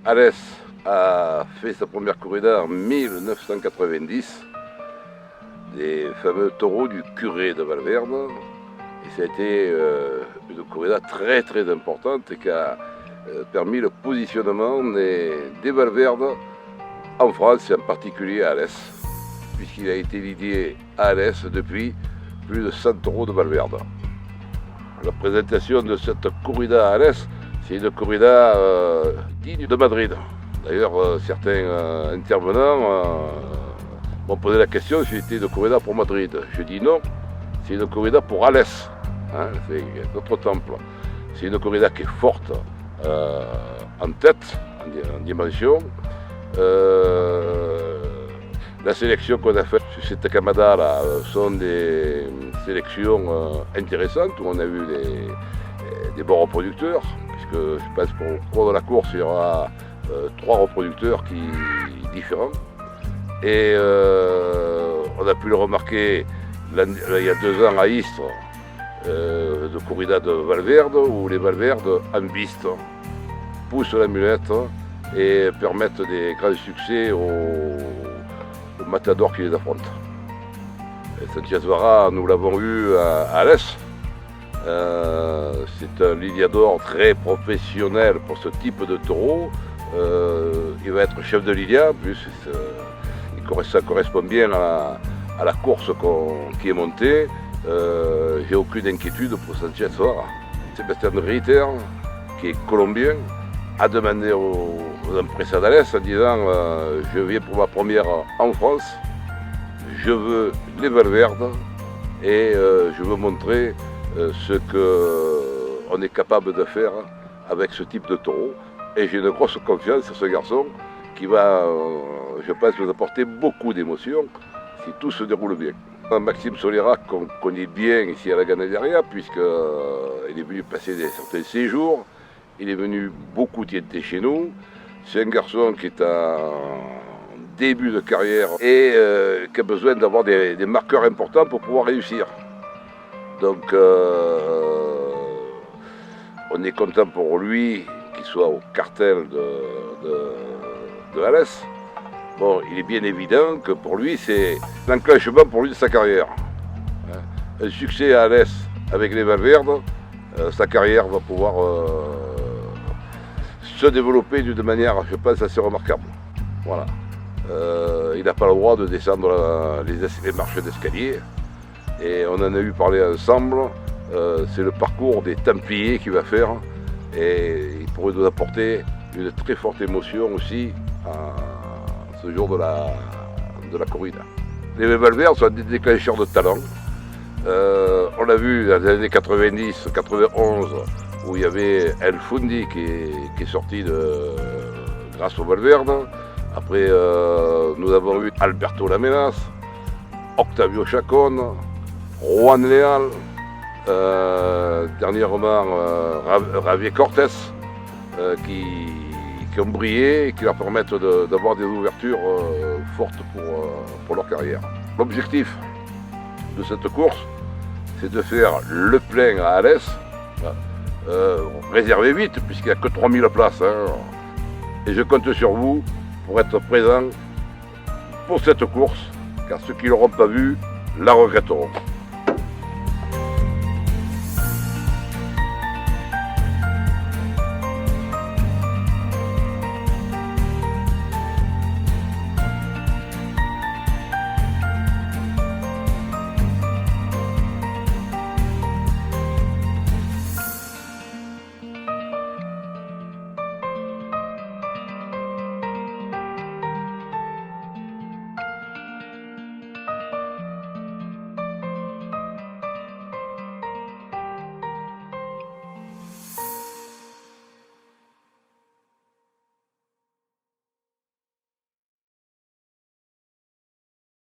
Alès a fait sa première corrida en 1990, des fameux taureaux du curé de Valverde. Et ça a été une corrida très très importante qui a permis le positionnement des Valverdes en France et en particulier à Alès, puisqu'il a été lidié à Alès depuis plus de 100 taureaux de Valverde. La présentation de cette corrida à Alès, c'est une corrida digne de Madrid. D'ailleurs, certains intervenants m'ont posé la question si c'était une corrida pour Madrid. Je dis non, c'est une corrida pour Alès. Hein, c'est notre temple. C'est une corrida qui est forte en tête, en dimension. La sélection qu'on a faite sur cette camada là sont des sélections intéressantes où on a vu des bons reproducteurs, puisque je pense qu'au cours de la course il y aura 3 reproducteurs différents. Et on a pu le remarquer il y a 2 ans à Istres, de corrida de Valverde, où les Valverdes en piste poussent la mulette et permettent des grands succès aux matadors qui les affrontent. Sanchez Vara, nous l'avons eu à Alès. C'est un lidiador très professionnel pour ce type de taureau. Il va être chef de lidia, en plus ça correspond bien à la course qui est montée. J'ai aucune inquiétude pour Sanchez Vara. Sébastien Ritter, qui est colombien, a demandé aux impressas d'Alès en disant je viens pour ma première en France, je veux les Valverdes et je veux montrer ce qu'on est capable de faire avec ce type de taureau. Et j'ai une grosse confiance sur ce garçon qui va, je pense, nous apporter beaucoup d'émotions si tout se déroule bien. Maxime Solera, qu'on connaît bien ici à la Ganaderia, puisqu'il est venu passer certains séjours, il est venu beaucoup tienter chez nous. C'est un garçon qui est en début de carrière et qui a besoin d'avoir des marqueurs importants pour pouvoir réussir. Donc on est content pour lui qu'il soit au cartel de Alès. Bon, il est bien évident que pour lui, c'est l'enclenchement pour lui de sa carrière. Un succès à Alès avec les Valverdes, sa carrière va pouvoir se développer d'une manière, je pense, assez remarquable. Voilà. Il n'a pas le droit de descendre les marches d'escalier. Et on en a eu parlé ensemble. C'est le parcours des Templiers qu'il va faire. Et il pourrait nous apporter une très forte émotion aussi ce jour de la corrida. Les Valverdes sont des déclencheurs de talent. On l'a vu dans les années 90, 91, où il y avait El Fundi qui est sorti grâce aux Valverdes. Après, nous avons eu Alberto Lamenas, Octavio Chacon, Juan Leal, dernièrement Javier Cortés, qui ont brillé et qui leur permettent d'avoir des ouvertures fortes pour leur carrière. L'objectif de cette course, c'est de faire le plein à Alès, réservé vite, puisqu'il n'y a que 3000 places. Hein. Et je compte sur vous pour être présent pour cette course, car ceux qui ne l'auront pas vue la regretteront.